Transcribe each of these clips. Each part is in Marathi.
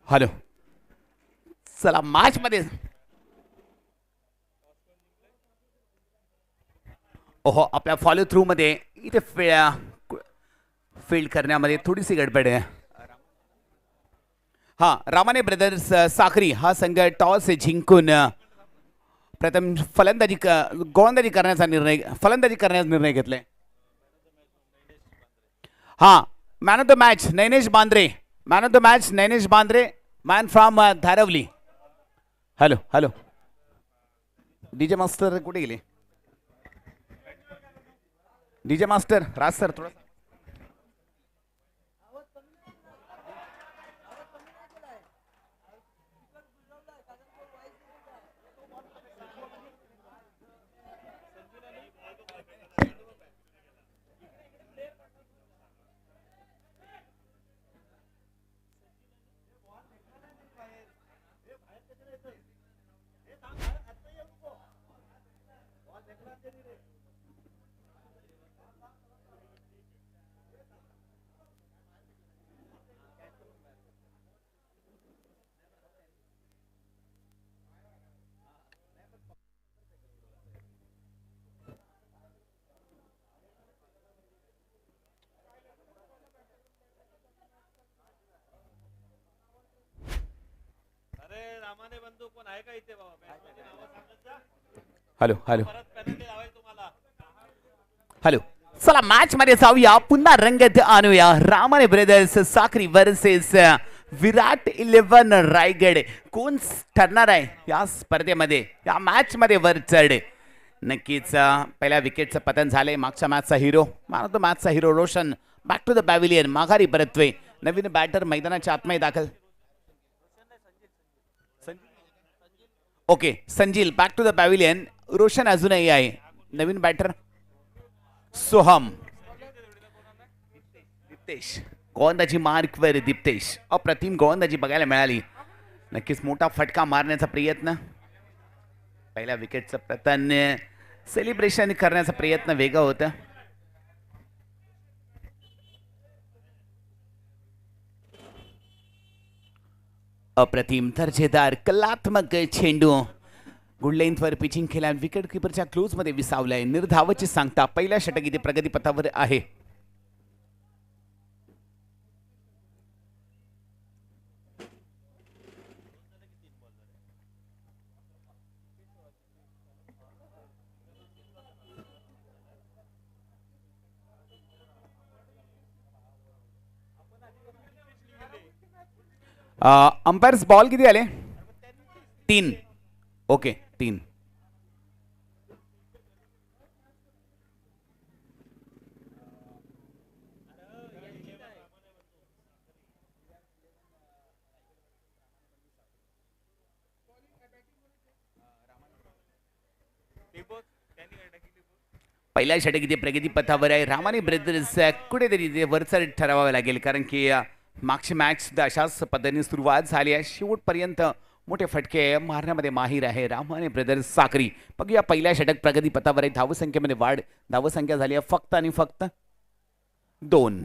हॅलो. चला मॅच मध्ये ओहो आपल्या फॉलो थ्रू मध्ये इथे फील्ड करण्यामध्ये थोडीशी गडबड आहे. हा रामाने ब्रदर्स साखरी हा संघ टॉस जिंकून प्रथम गोलंदाजी करण्याचा निर्णय घेतलाय. हा man of the match Nainesh Bandre. Man of the match Nainesh Bandre man from Dharavali. Hello hello DJ master कुठे गेले. डीजे मास्टर राज सर थोडं हॅलो हॅलो हॅलो. चला मॅच मध्ये जाऊया पुन्हा रंगत आणूया. Ramane brothers Sakhari versus Virat 11 Raigad. कोण ठरणार आहे या स्पर्धेमध्ये या मॅच मध्ये वर चढ. नक्कीच पहिल्या विकेटचं पतन झालंय. मागच्या मॅचचा हिरो मॅन ऑफ द मॅचचा hero Roshan back to the pavilion माघारी परतवे. नवीन बॅटर मैदानाच्या आतमध्ये दाखल. Okay Sanjeel back to the pavilion. Roshan अजूनही आहे. नवीन बॅटर सोहम. दीप्तेश गोलंदाजी मार्कवर. दीप्तेश अप्रतिम गोलंदाजी बघायला मिळाली. नक्कीच मोठा फटका मारण्याचा प्रयत्न. पहिल्या विकेटचं पतन सेलिब्रेशन करण्याचा प्रयत्न वेगळा होता. अप्रतिम दर्जेदार कलात्मक चेंडू गुड लेंथवर पिचिंग केल्या. विकेट किपरच्या क्लोज मध्ये विसावलाय. निर्धावाची सांगता पहिल्या षटक इथे प्रगतीपथावर आहे. अंपायर्स बॉल किती आले. 3. ओके 3. पहिल्या षटक इथे प्रगती पथावर आहे. रामाने ब्रदर्स कुठेतरी वरचढ ठरवावे लागेल कारण की मागची मॅच सुद्धा अशाच पद्धतीने सुरुवात झाली आहे. शेवटपर्यंत मोठे फटके मारण्यामध्ये माहीर आहे रामाने ब्रदर्स साखरी. बघूया पहिल्या षटक प्रगती पथावर आहे. धावसंख्येमध्ये वाढ. धावसंख्या झाली आहे फक्त आणि फक्त 2.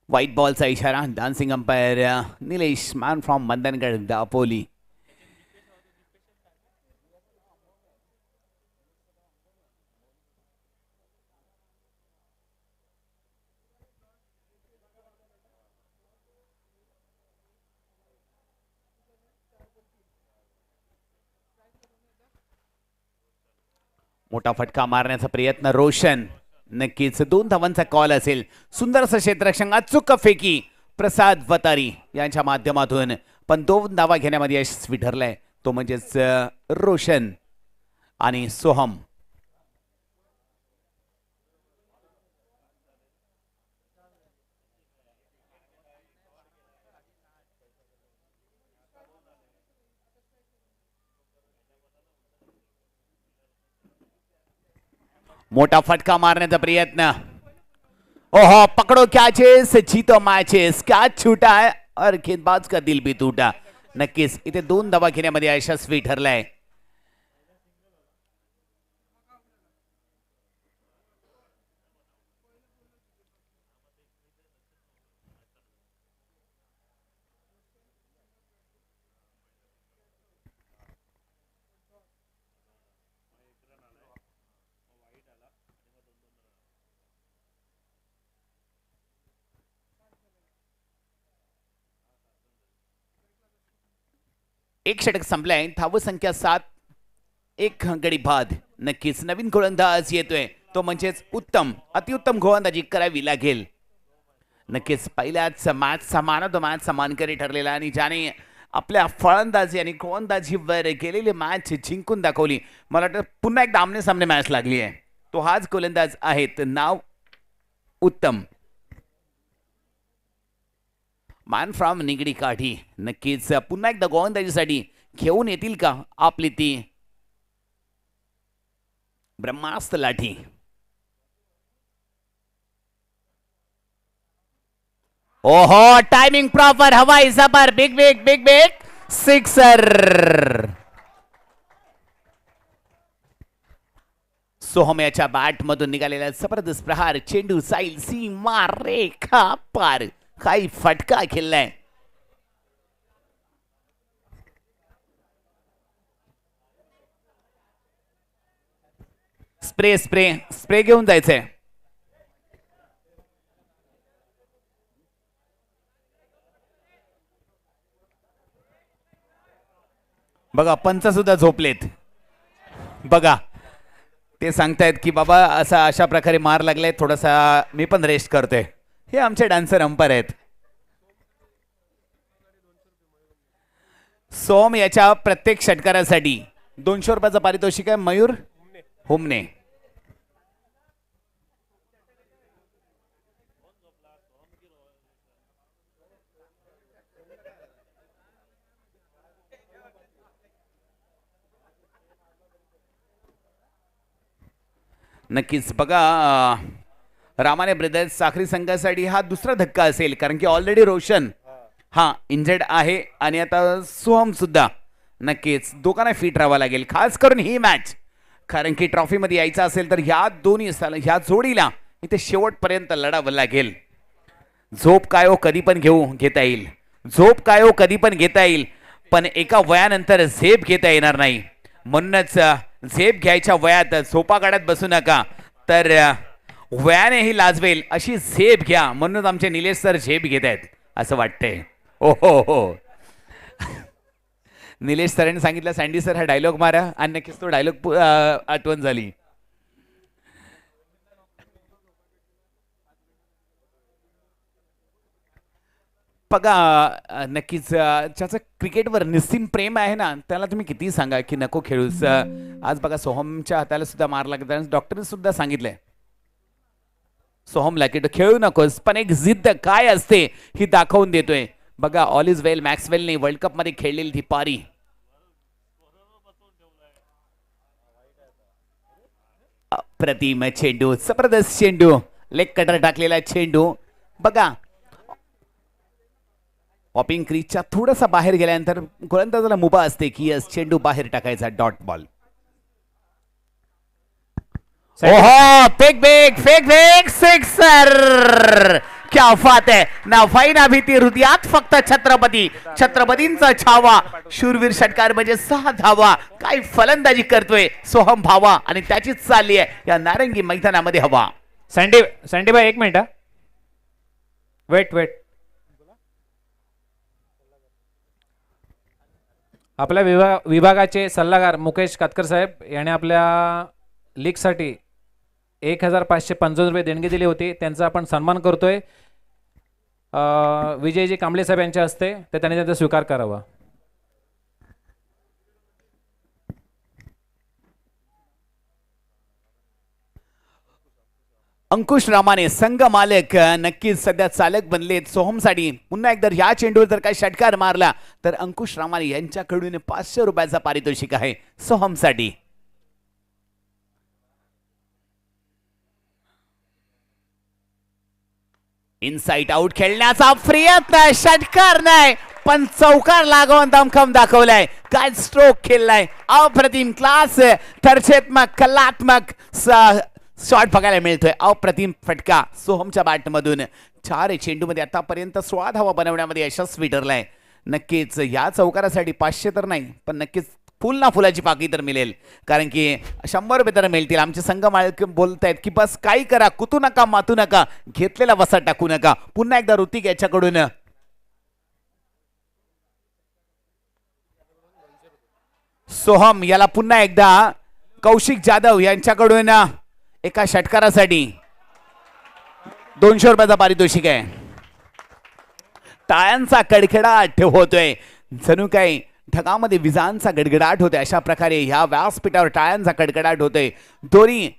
व्हाईट बॉलचा इशारा. Dancing umpire Nilesh man from Mandangad Dapoli. मोठा फटका मारण्याचा प्रयत्न रोशन. नक्कीच 2 धावांचा कॉल असेल. सुंदर असं क्षेत्ररक्षण. अचूक फेकी प्रसाद वतारी यांच्या माध्यमातून पण 2 धावा घेण्यामध्ये यशस्वी ठरलाय. तो म्हणजेच रोशन आणि सोहम. मोठा फटका मारण्याचा प्रयत्न. ओहो, पकड़ो कॅचेस, जीतो मॅचेस, कॅच छूटा है और गेंदबाज का दिल भी टूटा. नक्कीच इथे 2 धावा घेण्यामध्ये यशस्वी ठरलाय. एक षटक संपलाय. धावसंख्या 7. एक गडी बाद. नक्कीच नवीन गोलंदाज येतोय, तो म्हणजेच उत्तम, अतिउत्तम गोलंदाजी करावी लागेल. नक्कीच पहिल्याच मॅचचा मानव मॅचचा मानकरी ठरलेला आणि ज्याने आपल्या फलंदाजी आणि गोलंदाजीवर गेलेली मॅच जिंकून दाखवली. मला वाटतं पुन्हा एकदा आमने सामने मॅच लागली आहे. तो हाच गोलंदाज आहेत, नाव उत्तम. मॅन फ्रॉम निगडी काठी. नक्कीच पुन्हा एकदा गोलंदाजीसाठी घेऊन येतील का आपली ती ब्रह्मास्त्र लाठी. ओहो, टाइमिंग प्रॉपर, हवाई जबर, big big big big sixer. Soham याच्या बॅट मधून निघालेला जबरदस्त प्रहार, चेंडू साईल सीमा रेखा पार. काही फटका खेळलाय. स्प्रे स्प्रे स्प्रे घेऊन जायचंय. बघा पंच सुद्धा झोपलेत. बघा ते सांगतायत की बाबा अशा प्रकारे मार लागलाय, थोडासा मी पण रेस्ट करतोय. हे आमचे डान्सर अंपायर आहेत. सोम याच्या प्रत्येक षटकारासाठी 200 रुपयाचं पारितोषिक आहे. मयूर हुमने. नक्कीच बघा, रामाने ब्रदर्स साखरी संघासाठी हा दुसरा धक्का असेल, कारण की ऑलरेडी रोशन हा इंजर्ड आहे आणि आता सोहम सुद्धा. नक्कीच दोघांना फिट राहावं लागेल, खास करून ही मॅच, कारण की ट्रॉफी मध्ये यायचं असेल तर ह्या दोन्ही ह्या जोडीला इथे शेवटपर्यंत लढावं लागेल. झोप काय हो कधी पण घेता येईल. झोप काय हो कधी पण घेता येईल, पण एका वयानंतर झेप घेता येणार नाही. म्हणूनच झेप घ्यायच्या वयात झोपा काढत बसू नका, तर वयानेही लाजवेल अशी झेप घ्या. म्हणूनच आमचे निलेश सर झेप घेत आहेत असं वाटतंय. ओहो हो, निलेश सरांनी सांगितलं सँडी सर हा डायलॉग मारा, आणि नक्कीच तो डायलॉग आठवण झाली. बघा नक्कीच ज्याचं क्रिकेटवर निस्सीम प्रेम आहे ना, त्याला तुम्ही किती सांगा की नको खेळूस. आज बघा सोहमच्या हाताला सुद्धा मार लागला. डॉक्टरने सुद्धा सांगितलंय सोहमला की खेळू नकोस, पण एक जिद्द काय असते ही दाखवून देतोय. बघा ऑल इज वेल मॅक्सवेलने वर्ल्ड कप मध्ये खेळलेली ती पारी. प्रतिम चेंडू, जबरदस्त चेंडू, लेग कटर टाकलेला चेंडू. बघा पॉपिंग क्रीजच्या थोडासा बाहेर गेल्यानंतर गोलंदाजाला मुभा असते की यस चेंडू बाहेर टाकायचा, डॉट बॉल. ओहो, फेक फेक सिक्सर. क्या बात है. ना फाई ना भीती, हृदयात फक्त छत्रपती, छत्रपतींचा छावा. शूरवीर षटकार म्हणजे 6 धावा. काय फलंदाजी करतोय सोहम भावा, आणि त्याचीच चालली आहे या नारंगी मैदानामध्ये हवा. सँडी भाई एक मिनिट, वेट. आपल्या विभागाचे सल्लागार मुकेश कातकर साहेब याने आपल्या लीगसाठी 1555 रुपये देणगी दिली होती. त्यांचा आपण सन्मान करतोय विजयजी कांबळे साहेब यांच्या हस्ते, तर त्यांनी त्यांचा स्वीकार करावा. अंकुश रामाने संघ मालक नक्कीच सध्या चालक बनलेत सोहमसाठी. पुन्हा एकदा ह्या चेंडूवर जर काही षटकार मारला तर अंकुश रामाने यांच्याकडून 500 रुपयाचा पारितोषिक आहे सोहमसाठी. इनसाइट आउट खेळण्याचा प्रयत्न, षटकार नाही पण चौकार लागून दमखम दाखवलाय. काय स्ट्रोक खेळलाय, अप्रतिम क्लास, तरचेत्मक कलात्मक शॉट बघायला मिळतोय. अप्रतिम फटका सोहमच्या बॅट मधून. 4 चेंडूमध्ये आतापर्यंत 16 धावा बनवण्यामध्ये यशस्वी ठरलाय. नक्कीच या चौकारासाठी 500 तर नाही पण नक्कीच फुल ना फुलाची पाकळी तर मिळेल, कारण की 100 रुपये तर मिळतील. आमचे संघ मालक बोलतायत की बस काही करा, कुतू नका मातू नका, घेतलेला वसा टाकू नका. पुन्हा एकदा ऋतिक याच्याकडून सोहम याला पुन्हा एकदा कौशिक जाधव यांच्याकडून एका षटकारासाठी 200 रुपयाचा पारितोषिक आहे. टाळ्यांचा कडकडाट होतोय, जणू काही ढगामध्ये विजांचा गडगडाट होतोय. अशा प्रकारे ह्या व्यासपीठावर टाळ्यांचा कडकडाट होतोय. दोन्ही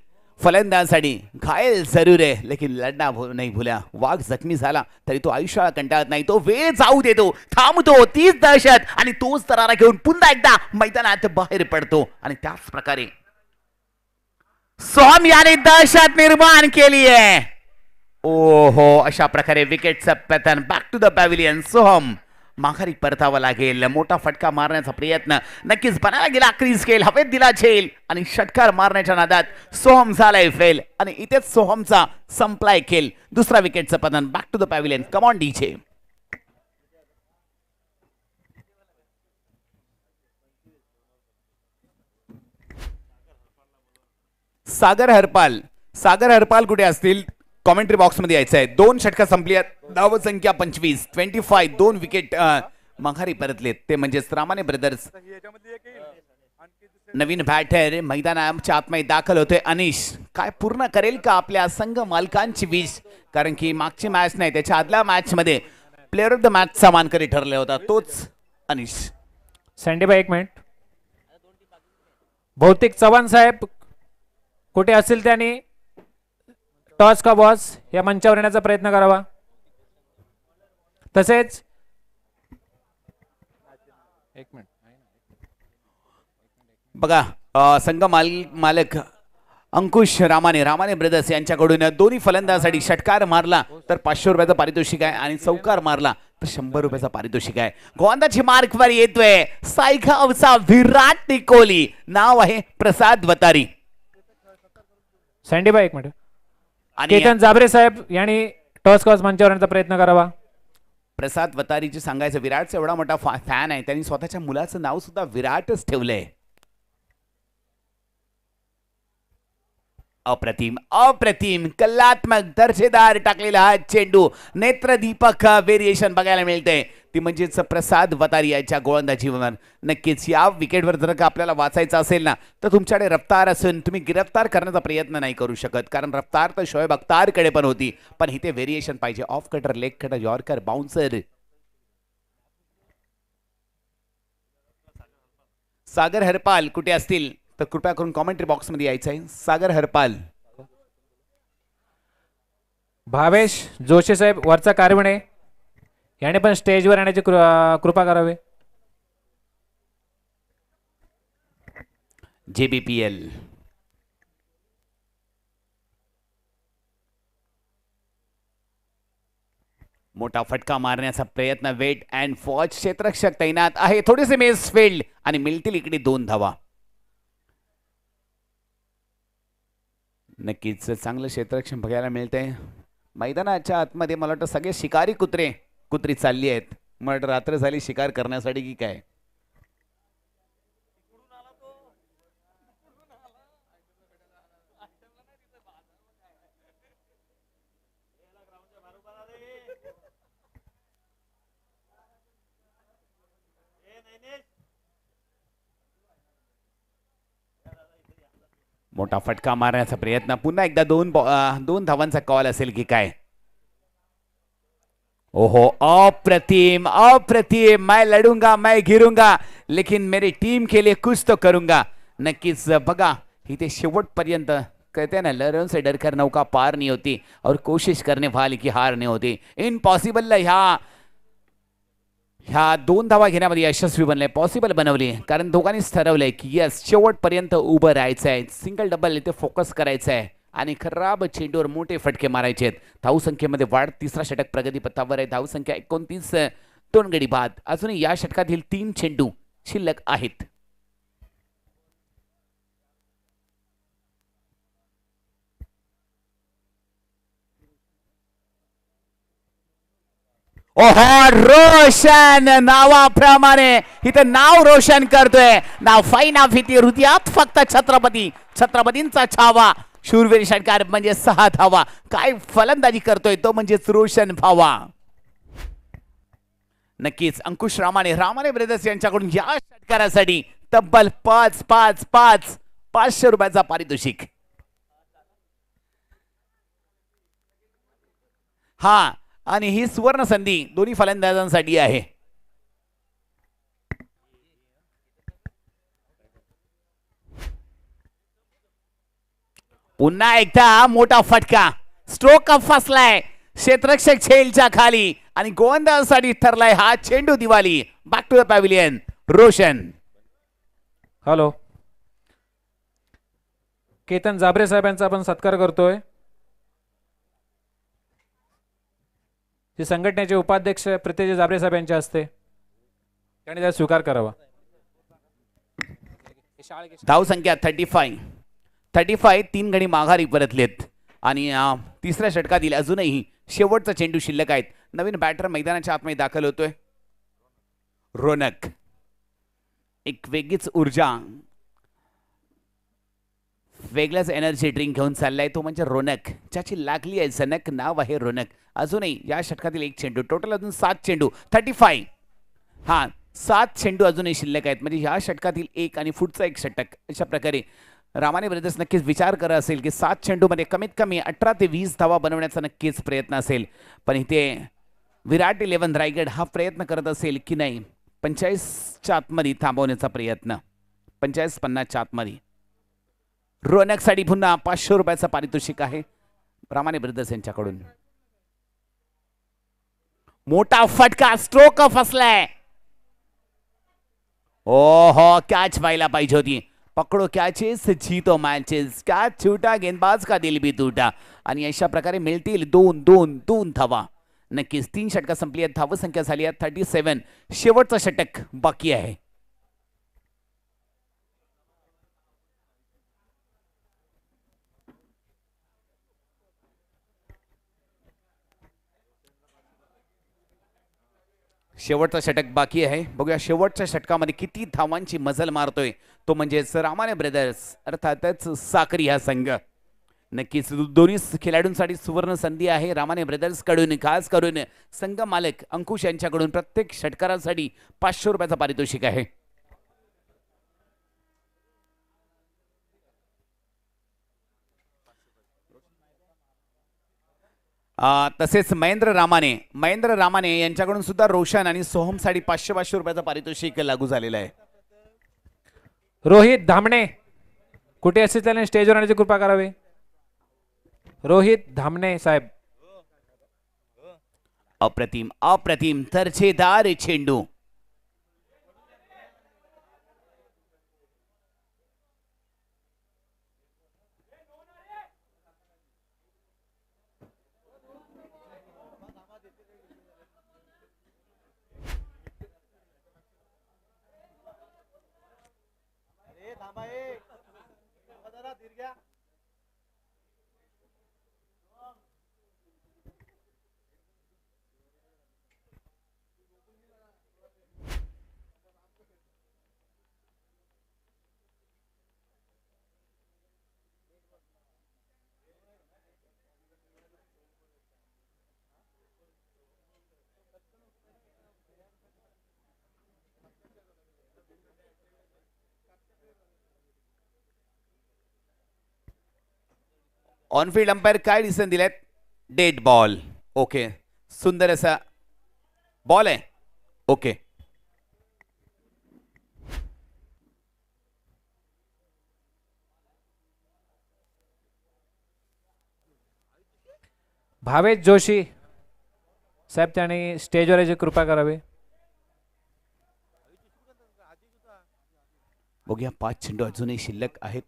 फलंदाजांसाठी घायल जरूर आहे लेकिन लढना नाही भूला. वाघ जखमी झाला तरी तो आयुष्याला कंटाळत नाही, तो वेळ जाऊ देतो, थांबतो. तीच दहशत आणि तोच तरारा घेऊन पुन्हा एकदा मैदानात बाहेर पडतो. आणि त्याच प्रकारे सोहम याने दहशत निर्माण केली आहे. ओहो, अशा प्रकारे विकेटचं पतन. Back to the pavilion. Soham माघारी परतावा लागेल. मोठा फटका मारण्याचा प्रयत्न नक्कीच बनायला गेला. क्रीज खेळ हवेत दिला झेल आणि षटकार मारण्याच्या नादात सोहम झालाय फेल. आणि इथेच सोहमचा संपलाय खेळ. दुसरा विकेटचं पतन. Back to the pavilion. Come on DJ. Sagar Harpal कुठे असतील कॉमेंट्री बॉक्स मध्ये यायचं आहे. 2 षटका संपली आहेत. धाव संख्या 25, 25. 2 विकेट माघारी परतलेत ते म्हणजेच रामाने ब्रदर्स. नवीन बॅटर मैदानाच्या आतमध्ये दाखल होते. अनिश काय पूर्ण करेल का आपल्या संघ मालकांची विश, कारण की मागची मॅच नाही त्याच्या आदल्या मॅच मध्ये प्लेअर ऑफ द मॅच चा मानकरी ठरला होता तोच अनिश. सँडीबाई 1 मिनिट. बहुतेक चव्हाण साहेब कुठे असतील त्यांनी टॉस का बॉस या मंचावर येण्याचा प्रयत्न करावा. तसेच 1 मिनिट बघा संघ मालक अंकुश रामाने ब्रदर्स यांच्याकडून दोन्ही फलंदाजासाठी षटकार मारला तर 500 रुपयाचं पारितोषिक आहे आणि चौकार मारला तर 100 रुपयाचा पारितोषिक आहे. गोंदाची मार्कवर येतोय सायगावचा विराट कोहली. नाव आहे प्रसाद वतारी. सँडीबाई 1 मिनिट. केतन जाबरे साहेब यांनी टॉस कॉस मंचावर येण्याचा प्रयत्न करावा. प्रसाद वतारीची सांगायचं विराटचा एवढा मोठा फॅन आहे त्यांनी स्वतःच्या मुलाचं नाव सुद्धा विराटच ठेवलंय. अप्रतिम कलात्मक दर्जेदार टाकलेला हा चेंडू. नेत्रदीपक व्हेरिएशन बघायला मिळते ती म्हणजेच प्रसाद वतारी यांच्या गोलंदाजीवर. नक्कीच या विकेटवर जर का आपल्याला वाचायचं असेल ना तर तुमच्याकडे रफ्तार असून तुम्ही गिरफ्तार करण्याचा प्रयत्न नाही करू शकत, कारण रफ्तार तर शोएब अख्तारकडे पण होती पण इथे व्हेरिएशन पाहिजे. Off cutter, leg cutter, yorker, bouncer. Sagar Harpal कुठे असतील तर कृपया करून कॉमेंट्री बॉक्स मध्ये यायचं आहे. सागर हरपाल. भावेश जोशी साहेब वरचा कारवणे याने पण स्टेजवर येण्याची कृपा करावी. JBPL. मोठा फटका मारण्याचा प्रयत्न. Weight and watch. क्षेत्ररक्षक तैनात आहे. थोडेसे मिस फील्ड आणि मिळतील इकडे 2 धावा. नक्कीच चांगलं क्षेत्ररक्षण बघायला मिळतंय मैदानाच्या आतमध्ये. मला वाटतं सगळे शिकारी कुत्री चालली आहेत. मला वाटतं रात्र झाली शिकार करण्यासाठी की काय. मोठा फटका मारण्याचा प्रयत्न. पुन्हा एकदा 2 धावांचा कॉल असेल की काय. ओहो, अप्रतिम. मैं लढूंगा, मैं गिरूंगा, लेकिन मेरी टीम के लिए कुछ तो करूंगा. नक्कीच बघा इथे शेवटपर्यंत कहते हैं ना, लहरों से डरकर नौका पार नहीं होती और कोशिश करने वाले की हार नहीं होती. इम्पॉसिबल ह्या 2 धावा घेण्यामध्ये यशस्वी बनले. पॉसिबल बनवली कारण दोघांनीच ठरवलंय की यस शेवटपर्यंत उभं राहायचं आहे. सिंगल डबल इथे फोकस करायचं आहे आणि खराब चेंडूवर मोठे फटके मारायचे आहेत. धावसंख्येमध्ये वाढ. तिसरा षटक प्रगतीपथावर आहे. धावसंख्या 29. 2 गडी बाद. अजूनही या षटकातील 3 चेंडू शिल्लक आहेत. ओहो, रोशन नावाप्रमाणे इथं नाव रोशन करतोय. नाव फाईना फिती हृदयात फक्त छत्रपती. छत्रपतींचा छावा. शूरवीर षटकार म्हणजे 6 धावा. काय फलंदाजी करतोय तो म्हणजेच रोशन भावा. नक्कीच अंकुश रामाने ब्रदर्स यांच्याकडून या षटकारासाठी तब्बल 500 रुपयाचा पारितोषिक. हा, आणि ही सुवर्ण संधी दोन्ही फलंदाजांसाठी आहे. पुन्हा एकदा मोठा फटका. स्ट्रोक फसलाय क्षेत्ररक्षक झेलच्या खाली आणि गोलंदाजासाठी ठरलाय हा चेंडू. Diwali. Back to the pavilion. Roshan. Hello, Ketan Jabre साहेबांचा आपण सत्कार करतोय. जे संघटनेचे उपाध्यक्ष प्रितेश जाबरे साहेब यांच्या हस्ते त्यांनी त्याचा स्वीकार करावा. धावसंख्या 35. 3 गडी माघारी परतलेत आणि तिसऱ्या षटकातील अजूनही शेवटचा चेंडू शिल्लक आहेत. नवीन बॅटर मैदानाच्या आतमध्ये दाखल होतोय. रोनक. एक वेगळीच ऊर्जा, वेगळाच एनर्जी ड्रिंक घेऊन चाललाय तो म्हणजे रोनक, ज्याची लागली आहे झनक. नाव आहे रोनक. अजूनही या षटकातील 1 चेंडू. टोटल अजून 7 चेंडू. 35. हा, 7 चेंडू अजूनही शिल्लक आहेत. म्हणजे या षटकातील 1 आणि पुढचा 1 षटक. अशा प्रकारे रामाने ब्रदर्स नक्कीच विचार करत असेल की 7 चेंडूमध्ये कमीत कमी 18 ते 20 धावा बनवण्याचा नक्कीच प्रयत्न असेल. पण इथे विराट 11 रायगड हा प्रयत्न करत असेल की नाही 45च्या आतमध्ये थांबवण्याचा प्रयत्न. 45-50च्या आतमध्ये. रोनकसाठी पुन्हा 500 रुपयाचा पारितोषिक आहे रामाने ब्रदर्स यांच्याकडून. मोठा फटका. स्ट्रोक फसलाय. ओहो, कॅच व्हायला पाहिजे होती. पकडो कॅचेस जीतो मॅचेस. कॅच छूटा गेंदबाज का दिल भी टूटा. आणि अशा प्रकारे मिळतील 2 धावा. नक्कीच 3 षटकं संपली आहेत. धावसंख्या झाली आहे 37. शेवटचा षटक बाकी आहे. शेवटचा षटक बाकी आहे. बघूया शेवटच्या षटकामध्ये किती धावांची मजल मारतोय तो म्हणजेच रामाने ब्रदर्स, अर्थातच साक्री हा संघ. नक्कीच दोन्ही खेळाडूंसाठी सुवर्ण संधी आहे रामाने ब्रदर्स कडून. खास करून संघ मालक अंकुश यांच्याकडून प्रत्येक षटकारासाठी 500 रुपयाचा पारितोषिक आहे. तसेच महेंद्र रामाने यांच्याकडून सुद्धा रोशन आणि सोहमसाठी 500 रुपयाचा पारितोषिक लागू झालेला आहे. रोहित धामणे कुठे असेल त्याने स्टेजवर आणण्याची कृपा करावी. रोहित धामणे साहेब. अप्रतिम दर्जेदार चेंडू. ऑनफील्ड अंपायर काय डिसिजन दिलेत? Dead ball. ओके, सुंदर असा बॉल आहे. ओके, भावेश जोशी साहेब त्यांनी स्टेजवर याची कृपा करावी. बघूया 5 चेंडू अजूनही शिल्लक आहेत.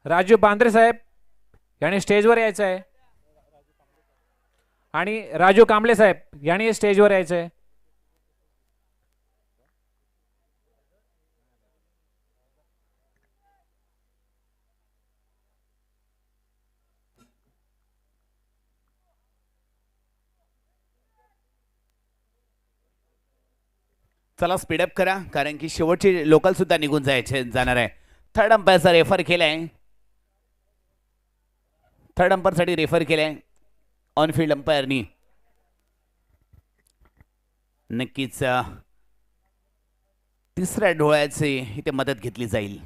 राजू बांद्रे साहेब यांनी स्टेजवर यायचं आहे आणि राजू कांबळे साहेब यांनी स्टेजवर यायचं आहे. चला स्पीडअप करा कारण की शेवटचे लोकल सुद्धा निघून जाणार आहे. थर्ड अंपायरचा रेफर केलाय. थर्ड अंपायरसाठी रेफर केलाय ऑनफिल्ड अंपायरनी. नक्कीच तिसऱ्या डोळ्याचे इथे मदत घेतली जाईल.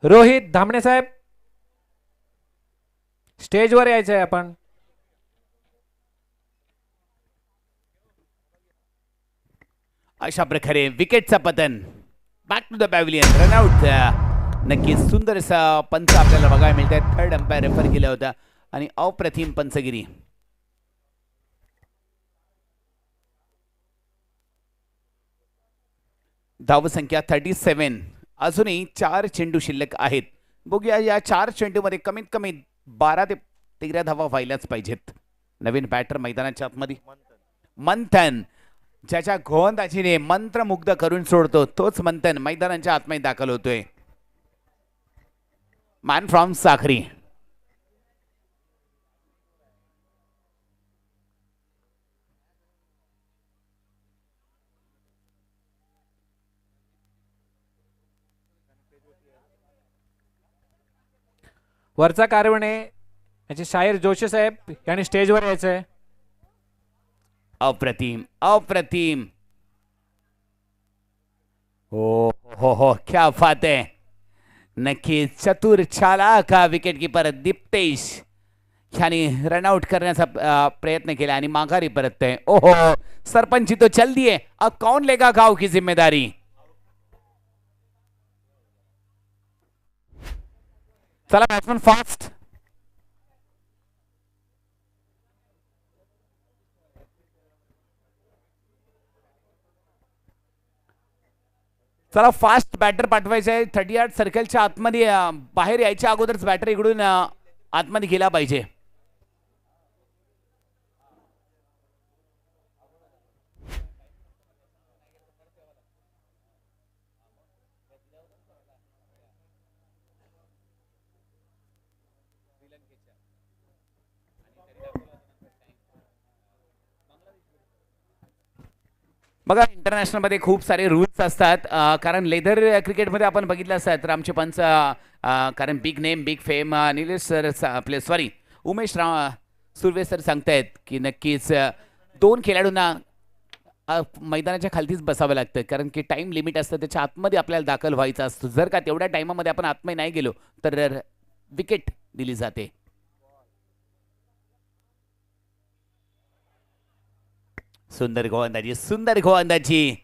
रोहित धामणे साहेब स्टेजवर यायचं आहे आपण. अशा प्रकारे विकेटचा पतन. Back to the pavilion run out. नक्कीच सुंदर असा पंच आपल्याला बघायला मिळत आहे. थर्ड अंपायर रेफर केला होता आणि अप्रतिम पंचगिरी. धावसंख्या 37. अजूनही 4 चेंडू शिल्लक आहेत. बघूया या 4 चेंडूमध्ये कमीत कमी 12 ते 13 धावा व्हायलाच पाहिजेत. नवीन बॅटर मैदानाच्या आतमध्ये मंथन, ज्याच्या गोलंदाजीने मंत्रमुग्ध करून सोडतो तोच मंथन मैदानाच्या आतमध्ये दाखल होतोय. Man from Sakhari. वरचा कारवणे याचे शाहीर जोशी साहेब यांनी स्टेजवर यायचं आहे. अप्रतिम अप्रतिम. हो हो हो क्या बात आहे. नक्कीच चतुर चालाक विकेट कीपर दीप्तेश ह्याने रनआउट करण्याचा प्रयत्न केला आणि माघारी परततोय. ओहो सरपंच तो चल दिए. अब कौन लेगा गांव की जिम्मेदारी. चला बॅट्समन फास्ट. चला फास्ट बॅटर पाठवायचं आहे. 38 सर्कलच्या आतमध्ये बाहेर यायच्या अगोदरच बॅटर इकडून आतमध्ये गेला पाहिजे. बघा इंटरनॅशनल मध्ये खूप सारे रूल्स असतात. कारण लेदर क्रिकेटमध्ये आपण बघितलं असतात तर आमचे पंच कारण big name big fame Nilesh sir आपले सॉरी उमेश सुर्वे सर सांगतायत की नक्कीच 2 खेळाडूंना मैदानाच्या खालतीच बसावं लागतं कारण की टाइम लिमिट असतं. त्याच्या आतमध्ये आपल्याला दाखल व्हायचं असतं. जर का तेवढ्या टाइमामध्ये आपण आतमध्ये नाही गेलो तर विकेट दिली जाते. सुंदर गोलंदाजी सुंदर गोलंदाजी.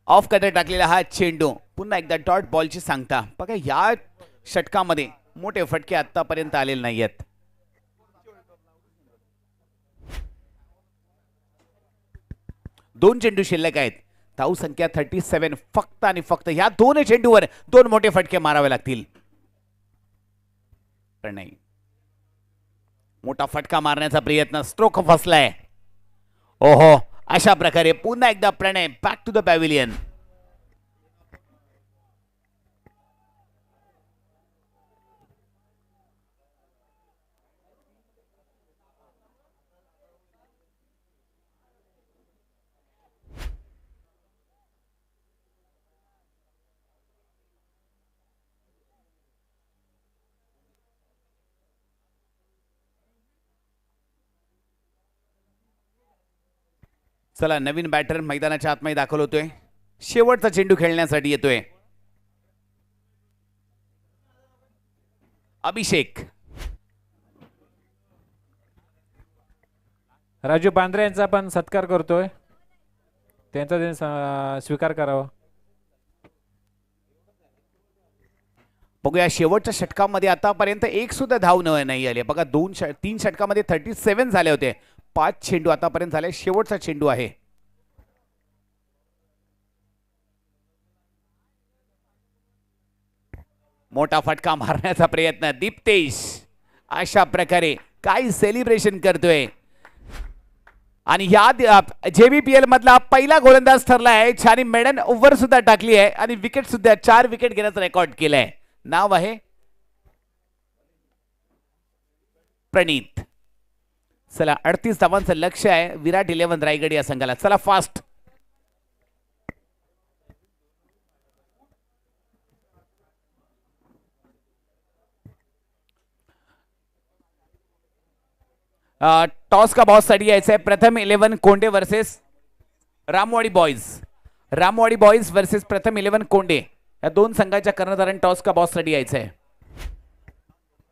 ऑफ कटर टाकलेला हा चेंडू पुन्हा एकदा डॉट बॉलची सांगता. बघा या षटकामध्ये मोठे फटके आतापर्यंत आलेले नाही आहेत. दोन चेंडू शिल्लक आहेत. धाव संख्या 37. फक्त आणि फक्त या 2 चेंडूवर 2 मोठे फटके मारावे लागतील. पण नाही मोठा फटका मारण्याचा प्रयत्न स्ट्रोक फसलाय. ओहो अशा प्रकारे पुन्हा एकदा प्रणय बॅक टू द पॅव्हिलियन. चला नवीन बॅटर मैदानाच्या आतमध्ये दाखल होतोय. शेवटचा चेंडू खेळण्यासाठी येतोय अभिषेक. राजू पांढरे यांचा आपण सत्कार करतोय, त्यांचा त्यांनी स्वीकार करावा. बघूया शेवटच्या षटकामध्ये आतापर्यंत एक सुद्धा धाव नाही आली. बघा 3 षटकामध्ये 37 झाले होते. 5 चेंडू आतापर्यंत झाले. शेवटचा चेंडू आहे. मोठा फटका मारण्याचा प्रयत्न. दीप्तेश अशा प्रकारे काय सेलिब्रेशन करतोय. आणि या JBPL मधला पहिला गोलंदाज ठरला आहे. छान मेडन ओव्हर सुद्धा टाकली आहे आणि विकेट सुद्धा 4 विकेट घेण्याचा रेकॉर्ड केलाय. नाव आहे प्रणीत. चला 38 धावांचं लक्ष्य आहे विराट 11 रायगड या संघाला. चला फास्ट. टॉस का बॉस साठी यायचं आहे. Pratham 11 Konde versus Ramwadi boys. Ramwadi boys versus Pratham 11 Conde या दोन संघाच्या कर्णधारांनी टॉस का बॉस साठी यायचं आहे.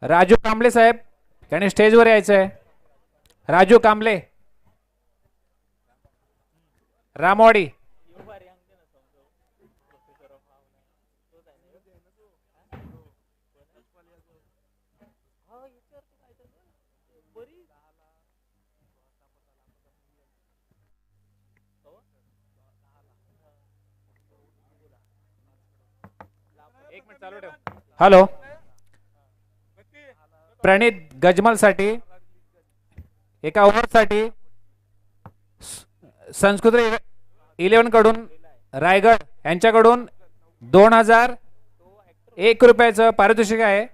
राजू कांबळे साहेब त्यांनी स्टेजवर यायचं आहे. राजू कांबळे, रामवाडी. हॅलो. प्रणीत गजमल साठी एका ओव्हर साठी संस्कृत 11 कडून रायगड यांच्याकडून 2001 रुपयाचं पारितोषिक आहे.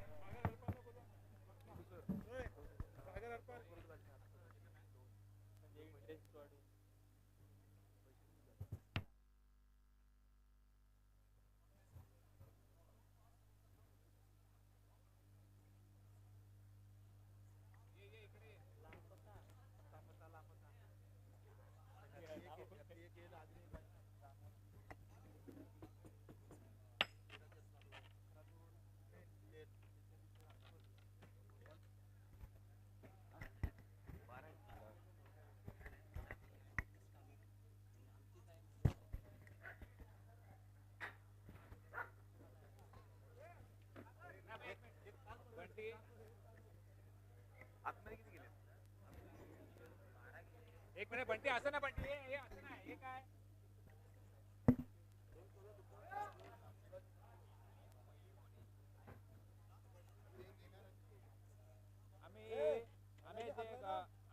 बंटी असं ना बंटी हे असं ना हे काय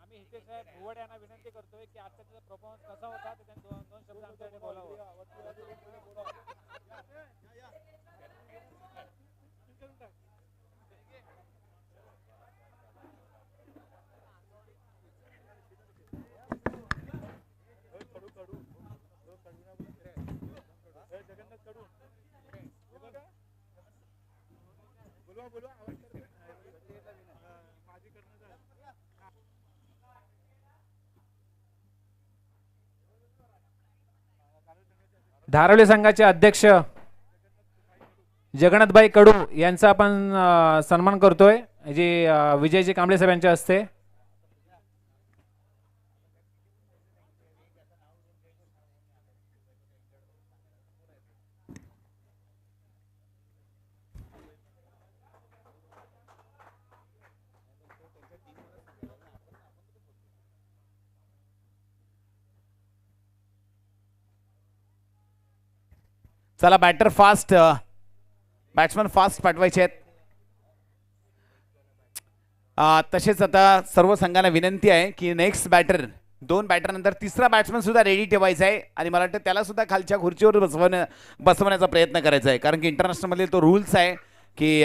आम्ही हितेश साहेब भुवड यांना विनंती करतोय की आजचा त्याचा परफॉर्मन्स कसा होता ते त्यांनी दोन शब्द आमच्याकडे बोलावं. धारावी संघाचे अध्यक्ष जगन्नाथभाई कडू यांचा आपण सन्मान करतोय जी विजयजी कांबळे साहेब यांच्या हस्ते. चला बॅटर फास्ट, बॅट्समन फास्ट पाठवायचे आहेत. तसेच आता सर्व संघांना विनंती आहे की नेक्स्ट बॅटर 2 बॅटर नंतर तिसरा बॅट्समन सुद्धा रेडी ठेवायचा आहे आणि मला वाटतं त्याला सुद्धा खालच्या खुर्चीवर बसवण्याचा प्रयत्न करायचा आहे. कारण की इंटरनॅशनल मध्ये तो रूल्स आहे की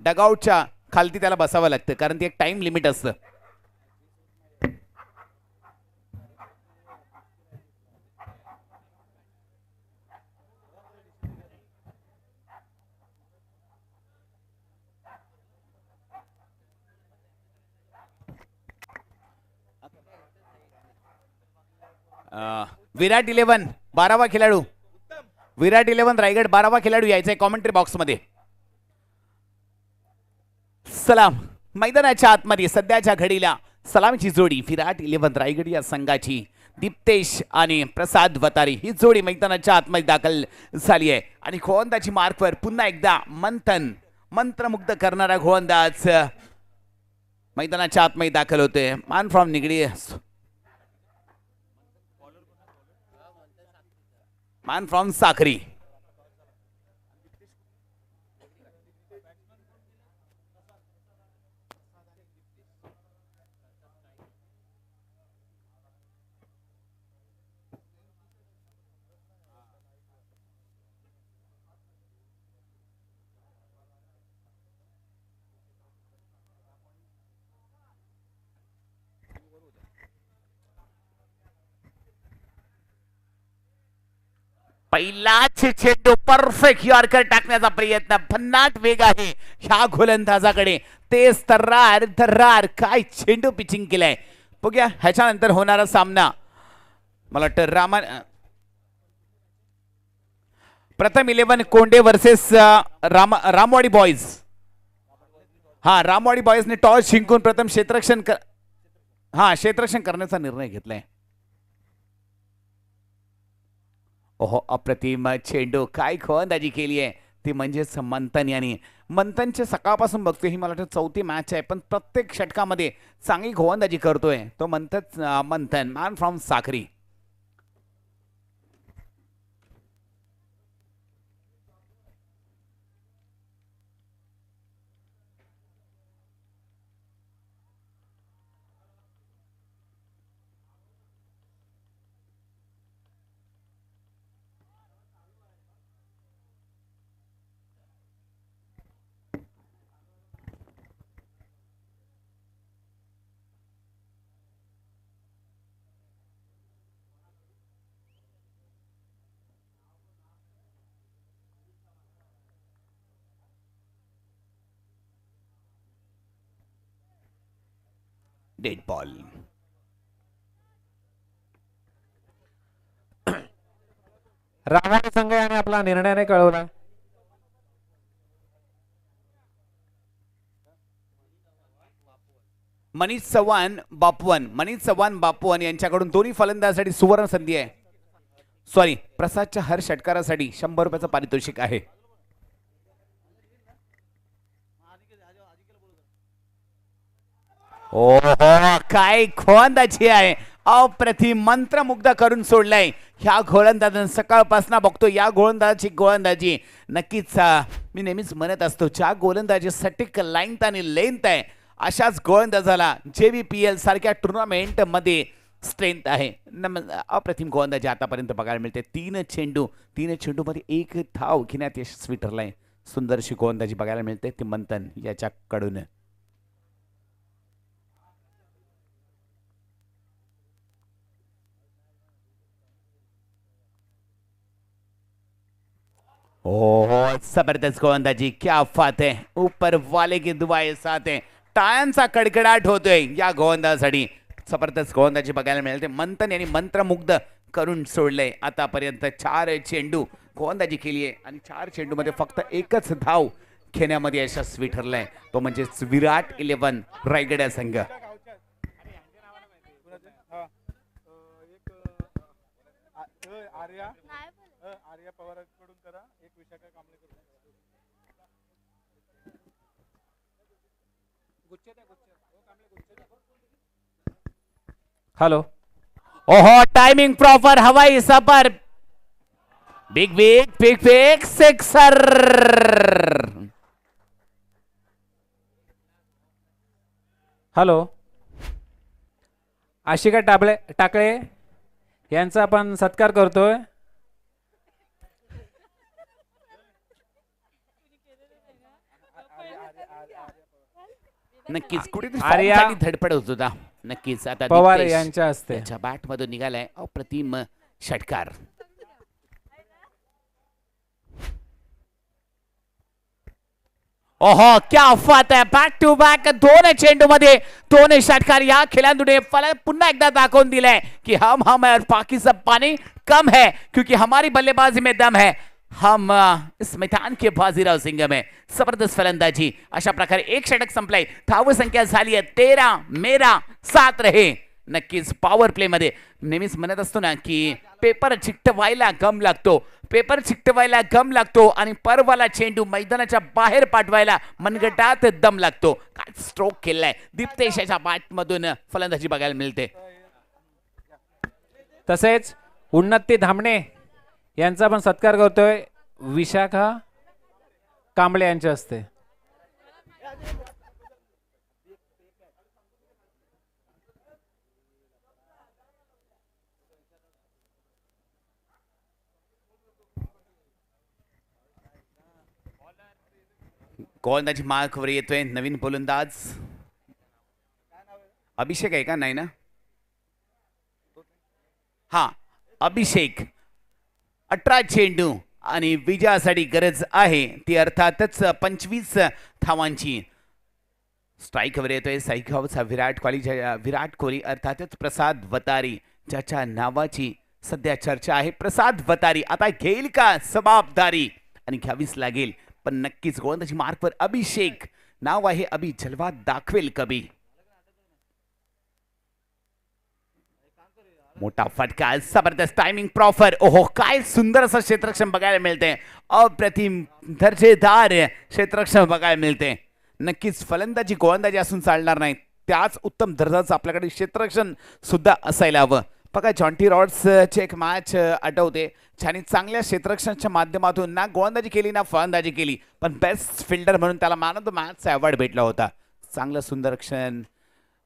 डगआउटच्या खालती त्याला बसावं लागतं कारण ती एक टाइम लिमिट असतं. विराट 11 12वा खेळाडू, विराट 11 रायगड 12वा खेळाडू यायचा आहे कॉमेंट्री बॉक्स मध्ये. चला मैदानाच्या आतमध्ये सध्याच्या घडीला सलामीची जोडी विराट 11 रायगड या संघाची दीप्तेश आणि प्रसाद वतारी ही जोडी मैदानाच्या आतमध्ये दाखल झाली आहे आणि गोलंदाजी मार्कवर पुन्हा एकदा मंत्रमुग्ध करणारा गोलंदाज मैदानाच्या आतमध्ये दाखल होते. मान फ्रॉम निगडी, मान फ्रॉम साखरी. पहिलाच चेंडू परफेक्ट यॉर्कर टाकण्याचा प्रयत्न. भन्नाट वेग आहे ह्या गोलंदाजाकडे. तेज तर्रार काय चेंडू पिचिंग केलाय. बघूया ह्याच्यानंतर होणारा सामना. मला वाटतं प्रथम 11 कोंडे वर्सेस रामवाडी बॉयज. हा, रामवाडी बॉयजने टॉस जिंकून प्रथम क्षेत्ररक्षण करण्याचा निर्णय घेतलाय. ओहो, अप्रतिम चेंडू. काय गोलंदाजी केली आहे ती म्हणजेच मंथन यांनी. मंथनचे सकाळपासून बघतोय, ही मला वाटतं 4थी मॅच आहे, पण प्रत्येक षटकामध्ये चांगली गोलंदाजी करतोय तो Manthan. Man from Sakhari. Dead ball. Ramwadi संघ याने आपला निर्णयाने कळवला. मनीष चव्हाण बापवन यांच्याकडून दोन्ही फलंदाजासाठी सुवर्ण संधी आहे. सॉरी, प्रसादच्या हर षटकारासाठी 100 रुपयाचं पारितोषिक आहे. ओहो, काय गोलंदाजी आहे. अप्रतिम, मंत्रमुग्ध करून सोडलाय ह्या गोलंदाजाने. सकाळपासून बघतो या गोलंदाजी नक्कीच मी नेहमीच म्हणत असतो, ज्या गोलंदाजी सटीक लाईन आणि लेंथ आहे अशाच गोलंदाजाला JVPL सारख्या टुर्नामेंट मध्ये स्ट्रेंथ आहे. अप्रतिम गोलंदाजी आतापर्यंत बघायला मिळते. 3 चेंडू मध्ये 1 धाव घेण्यात यशस्वी ठरलाय. सुंदरशी गोलंदाजी बघायला मिळते ती मंथन याच्याकडून. ओहो, जबरदस्त गोलंदाजी. क्या बात है. ऊपर वाले की दुआएं साथ है. टाळ्यांचा कडकडाट होतोय या गोलंदाजासाठी. जबरदस्त गोलंदाजी बघायला मिळते. मंथन यांनी मंत्रमुग्ध करून सोडलंय. आतापर्यंत 4 चेंडू गोलंदाजी केली आहे आणि 4 चेंडू मध्ये फक्त 1च धाव घेण्यामध्ये यशस्वी ठरलाय. तो म्हणजे विराट 11 रायगड या संघ. हॅलो. ओहो, टाइमिंग प्रॉपर, हवाई सफर. Big sixer. हॅलो. आशिका टाकळे यांचा आपण सत्कार करतोय. नक्कीच कुठेतरी धडपड होत होता. नक्कीच आता पवार यांच्या हस्ते बॅट मधून निघालाय अप्रतिम षटकार. ओहो, क्या बात है. बॅक टू बॅक 2 चेंडू मध्ये 2 षटकार. या खेळाडूने पुन्हा एकदा दाखवून दिलाय की हम और पाकिस्तान पानी कम है क्योंकि हमारी बल्लेबाजी में दम है. हम इस मैदान के बाजीराव सिंघम आहे. जबरदस्त फलंदाजी. अशा प्रकारे एक षटक संपलाय. धाव संख्या झाली आहे 13. मेरा 7 रहे. नक्कीच पॉवर प्ले मध्ये नेहमीच म्हणत असतो ना की पेपर चिकटवायला गम लागतो. पेपर चिकटवायला गम लागतो आणि परवाला चेंडू मैदानाच्या बाहेर पाठवायला मनगटात दम लागतो. काय स्ट्रोक केलाय दीप्तेशाच्या बॅट मधून फलंदाजी बघायला मिळते. तसेच उन्नती धामणे यांचा पण सत्कार करतोय विशाखा कांबळे यांच्या हस्ते. गोलंदाजी मार्कवर येतोय नवीन गोलंदाज अभिषेक आहे का? नाही ना. हा अभिषेक. 18 चेंडू आणि विजयासाठी गरज आहे ती अर्थातच 25 धावांची. स्ट्राईकवर येतोय साईगावचा विराट कोहली अर्थातच प्रसाद वतारी ज्याच्या नावाची सध्या चर्चा आहे. प्रसाद वतारी आता घेईल का जबाबदारी आणि घ्यावीच लागेल. पण नक्कीच गोलंदाजी मार्कवर अभिषेक नाव आहे. अभि जलवा दाखवेल कभी. मोठा फटका जबरदस्त टायमिंग प्रॉपर. ओहो काय सुंदर असं क्षेत्ररक्षण बघायला मिळते. अप्रतिम दर्जेदार क्षेत्ररक्षण बघायला मिळते. नक्कीच फलंदाजी गोलंदाजी असून चालणार नाही. त्याच उत्तम दर्जाचं आपल्याकडे क्षेत्ररक्षण सुद्धा असायला हवं. बघा जॉन्टी रॉड्सची एक मॅच आठवते. ज्याने चांगल्या क्षेत्ररक्षणाच्या माध्यमातून ना गोलंदाजी केली ना फलंदाजी केली पण बेस्ट फिल्डर म्हणून त्याला मॅन ऑफ द मॅचचा अवॉर्ड भेटला होता. चांगलं सुंदर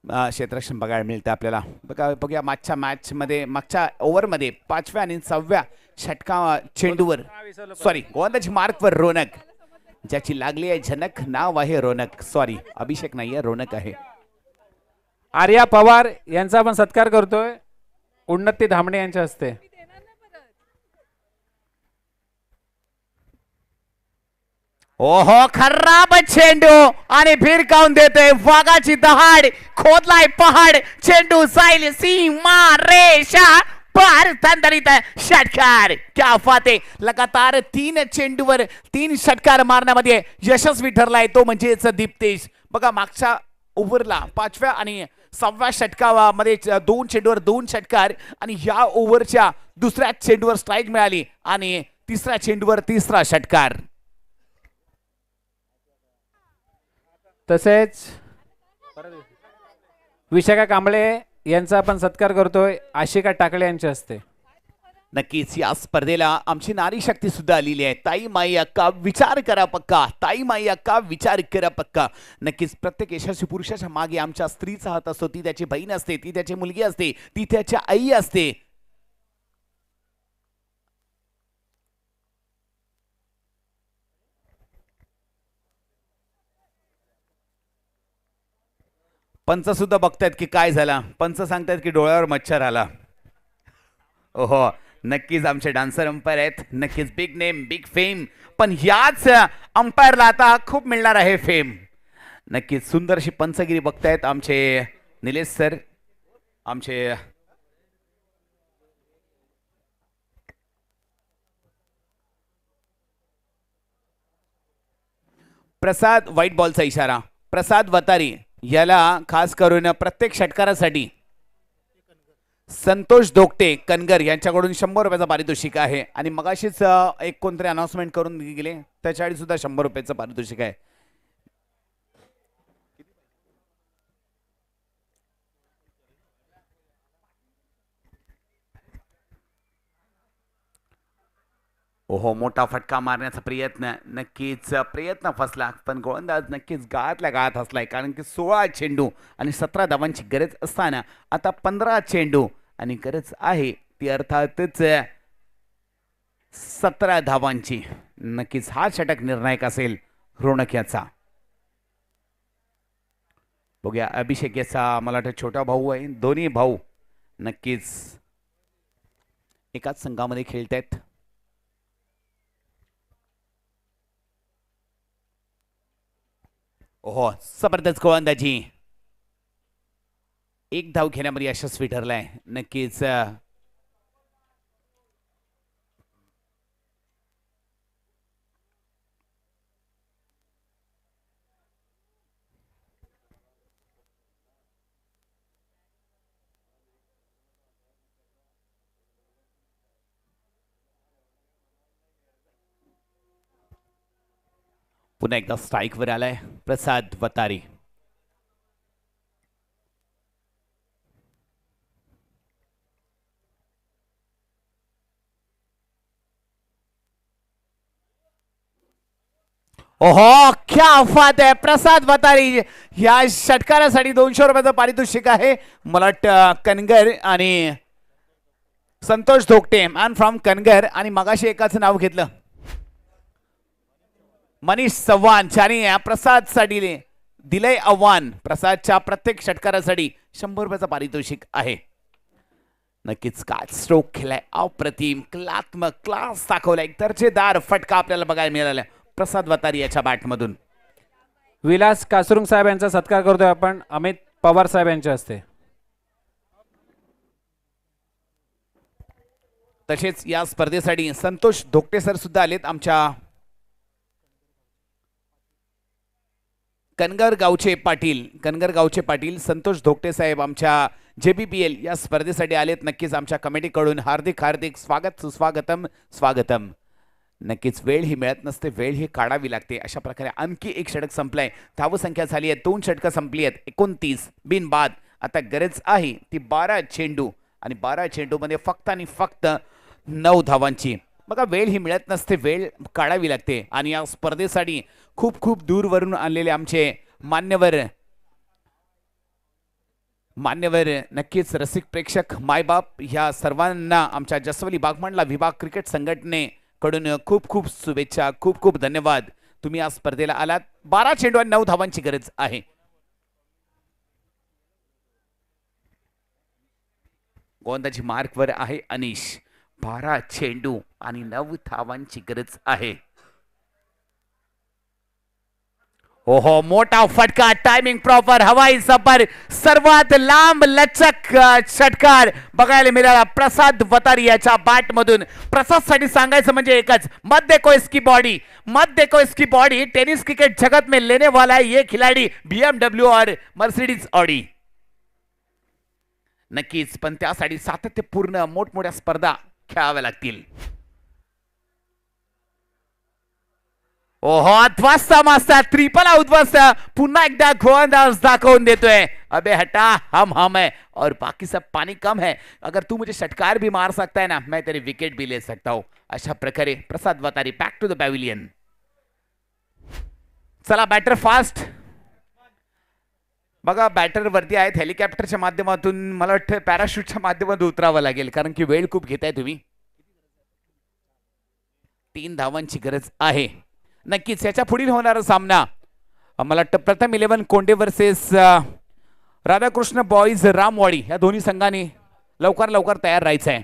क्षेत्ररक्षण बघायला मिळतं आपल्याला. बघूया मागच्या ओव्हरमध्ये 5व्या आणि 6व्या षटका चेंडूवर गोलंदाजी मार्कवर रोनक ज्याची लागली आहे झनक. नाव आहे रोनक. अभिषेक नाहीये रोनक आहे. आर्या पवार यांचा पण सत्कार करतोय उन्नती धामणे यांच्या हस्ते. ओहो खराब चेंडू आणि भिरकावून देतोय. वाघाची दहाड खोदलाय पहाड. चेंडू जाईल सीमा रेषा पार. थंडरीत षटकार. क्या बात आहे. लगातार 3 चेंडूवर 3 षटकार मारण्यामध्ये यशस्वी ठरलाय तो म्हणजेच दीप्तेश. बघा मागच्या ओव्हरला 5व्या आणि 6व्या षटकामध्ये 2 चेंडूवर 2 षटकार आणि या ओव्हरच्या दुसऱ्या चेंडूवर स्ट्राईक मिळाली आणि तिसऱ्या चेंडूवर 3रा षटकार. तसेच विशाखा कांबळे यांचा आपण सत्कार करतोय आशिका टाकळे यांच्या हस्ते. नक्कीच या स्पर्धेला आमची नारी शक्ती सुद्धा आलेली आहे. ताई माई अक्का विचार करा पक्का. ताई माई अक्का विचार करा पक्का. नक्कीच प्रत्येक यशस्वी पुरुषाच्या मागे आमच्या स्त्रीचा हात असतो. ती त्याची बहीण असते, ती त्याची मुलगी असते, ती त्याच्या आई असते. पंच सुद्धा बघतायत की काय झाला. पंच सांगतायत की डोळ्यावर मच्छर आला. ओहो नक्कीच आमचे डान्सर अंपायर आहेत. नक्कीच बिग नेम बिग फेम. पण याच अंपायरला आता खूप मिळणार आहे फेम. नक्कीच सुंदर अशी पंचगिरी बघतायत आमचे निलेश सर. आमचे प्रसाद व्हाईट बॉलचा इशारा. प्रसाद वतारी याला खास करून प्रत्येक षटकारासाठी संतोष दोगटे कनगर यांच्याकडून 100 रुपयाचं पारितोषिक आहे. आणि मगाशीच एक कोणतरी अनाउन्समेंट करून गेले त्याच्यासाठी सुद्धा 100 रुपयाचं पारितोषिक आहे. ओहो मोठा फटका मारण्याचा प्रयत्न. नक्कीच प्रयत्न फसला पण गोलंदाज नक्कीच गाळातल्या गाळात हसलाय. कारण की 16 चेंडू आणि 17 धावांची गरज असताना आता 15 चेंडू आणि गरज आहे ती अर्थातच 17 धावांची. नक्कीच हा षटक निर्णायक असेल रोनक याचा. बघूया अभिषेक याचा मला वाटतं छोटा भाऊ आहे. दोन्ही भाऊ नक्कीच एकाच संघामध्ये खेळतायत. ओहो जबरदस्त गोलंदाजी. 1 धाव घेण्यामध्ये यशस्वी ठरलाय. नक्कीच पुन्हा एकदा स्ट्राईकवर आलाय प्रसाद वतारी. ओहो क्या बात आहे. प्रसाद वतारी या षटकारासाठी 200 रुपयाचं पारितोषिक आहे. मला वाटतं कनगर आणि संतोष धोकटे मॅन फ्रॉम कनगर आणि मगाशी एकाचं नाव घेतलं मनीष चव्हाण ज्याने प्रसाद साठी दिलंय आव्हान. प्रसादच्या प्रत्येक षटकारासाठी 100 रुपयाचं पारितोषिक आहे. नक्कीच काय स्ट्रोक केलाय अप्रतिम कलात्मक क्लास दाखवलाय. एक दर्जेदार फटका आपल्याला बघायला मिळाला प्रसाद वतारी याच्या बॅटमधून. विलास कासरुंग साहेब यांचा सत्कार करतोय आपण अमित पवार साहेब यांच्या हस्ते. तसेच या स्पर्धेसाठी संतोष धोकटे सर सुद्धा आलेत. आमच्या कनगर गावचे पाटील संतोष धोकटे साहेब आमच्या JBPL या स्पर्धेसाठी आलेत. नक्कीच आमच्या कमिटीकडून हार्दिक हार्दिक स्वागत स्वागतम. नक्कीच वेळ ही मिळत नसते, वेळ ही काढावी लागते. अशा प्रकारे आणखी एक षटक संपलाय. धावसंख्या झाली आहे 2 षटकं संपली आहेत 29 बिनबाद. आता गरज आहे ती 12 चेंडू आणि 12 चेंडूमध्ये फक्त आणि फक्त 9 धावांची. बघा वेळ ही मिळत नसते, वेळ काढावी लागते. आणि या स्पर्धेसाठी खूप खूप दूरवरून आणलेले आमचे मान्यवर नक्कीच रसिक प्रेक्षक मायबाप ह्या सर्वांना आमच्या जसवली बागमंडला विभाग क्रिकेट संघटनेकडून खूप खूप शुभेच्छा, खूप खूप धन्यवाद. तुम्ही या स्पर्धेला आलात. 12 चेंडू आणि 9 धावांची गरज आहे. गोलंदाजी मार्कवर आहे अनिश. 12 चेंडू आणि 9 धावांची गरज आहे. ओहो मोठा फटका टायमिंग प्रॉपर हवाई सफर सर्वात लांब लचक षटकार बघायला मिळाला प्रसाद वतारी याच्या बॅट मधून. प्रसाद साठी सांगायचं म्हणजे एकच मत देखो इसकी बॉडी टेनिस क्रिकेट जगत में लेने वाला है ये खिलाड़ी BMW और मर्सिडीज ऑडी. नक्कीच पण त्यासाठी सातत्यपूर्ण मोठमोठ्या स्पर्धा खेळाव्या लागतील. ओहो उद्ध्वस्त मस्त ट्रिपल उद्ध्वस्त पुन्हा एकदा गोलंदाज दाखवून देतोय. अबे हटा हम है और बाकी सब पानी कम है. अगर तू मुझे षटकार भी मार सकता है ना मैं तेरी विकेट भी ले सकता हूं. अशा प्रकारे प्रसाद वतारी बॅक टू द पॅव्हिलियन. चला बॅटर फास्ट. बघा बॅटर वरती आहेत हेलिकॉप्टरच्या माध्यमातून मला वाटतं पॅराशूटच्या माध्यमातून उतरावं लागेल कारण की वेळ खूप घेताय तुम्ही. 3 धावांची गरज आहे. नक्कीच याच्या पुढील होणारा सामना मला वाटतं प्रथम 11 कोंडे वर्सेस राधाकृष्ण बॉईज रामवाडी या दोन्ही संघांनी लवकर तयार राहायचं आहे.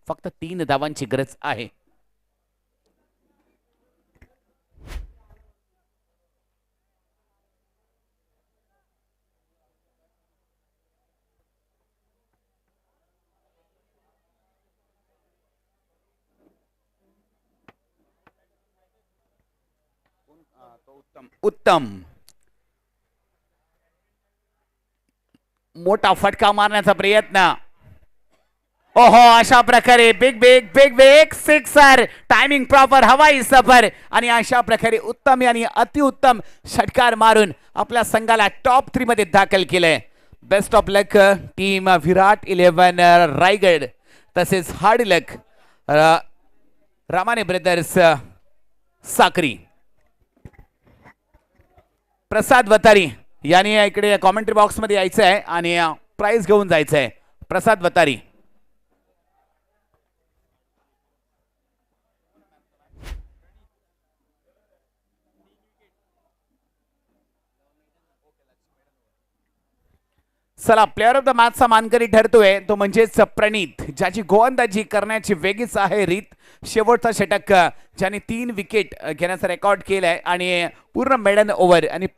फक्त 3 धावांची गरज आहे. उत्तम मोठा फटका मारण्याचा प्रयत्न. ओहो अशा प्रकारे बिग सिक्सर टायमिंग प्रॉपर हवाई सफर आणि अशा प्रकारे उत्तम आणि अतिउत्तम षटकार मारून आपल्या संघाला टॉप 3 मध्ये दाखल केलंय. बेस्ट ऑफ लक टीम विराट 11 रायगड. तसेच हार्ड लक रामाने ब्रदर्स साक्री. प्रसाद वतारी यांनी इकडे कॉमेंट्री बॉक्स मध्ये यायचं आहे आणि प्राइज घेऊन जायचं आहे. प्रसाद वतारी चला प्लेअर ऑफ द मॅचचा मानकरी ठरतोय तो म्हणजेच प्रणित ज्याची गोलंदाजी करण्याची वेगळीच आहे रीत. शेवटचा षटक ज्याने 3 विकेट घेण्याचा रेकॉर्ड केलाय आणि पूर्ण मेडन ओव्हर आणि